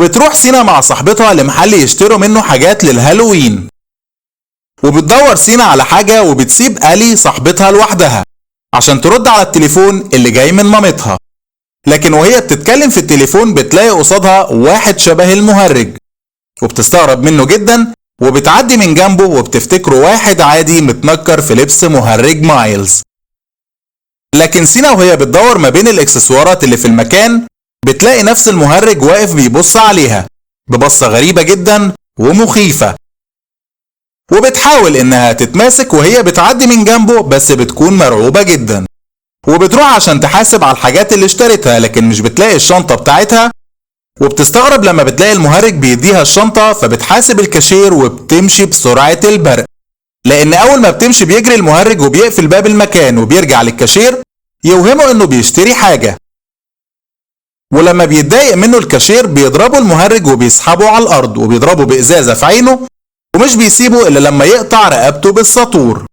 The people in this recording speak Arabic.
وبتروح سينا مع صاحبتها لمحل يشتروا منه حاجات للهالوين. وبتدور سينا على حاجة وبتسيب ألي صاحبتها لوحدها عشان ترد على التليفون اللي جاي من مامتها. لكن وهي بتتكلم في التليفون بتلاقي قصادها واحد شبه المهرج، وبتستغرب منه جدا وبتعدي من جنبه وبتفتكره واحد عادي متنكر في لبس مهرج مايلز. لكن سينا وهي بتدور ما بين الاكسسوارات اللي في المكان بتلاقي نفس المهرج واقف بيبص عليها ببصة غريبة جدا ومخيفة، وبتحاول انها تتماسك وهي بتعدي من جنبه بس بتكون مرعوبة جدا. وبتروح عشان تحاسب على الحاجات اللي اشترتها لكن مش بتلاقي الشنطة بتاعتها، وبتستغرب لما بتلاقي المهرج بيديها الشنطة، فبتحاسب الكاشير وبتمشي بسرعة البرق، لان اول ما بتمشي بيجري المهرج وبيقفل باب المكان وبيرجع للكاشير يوهمه انه بيشتري حاجة. ولما بيتضايق منه الكاشير بيضربه المهرج وبيسحبه على الارض وبيضربه بإزازة في عينه، ومش بيسيبه الا لما يقطع رقبته بالساطور.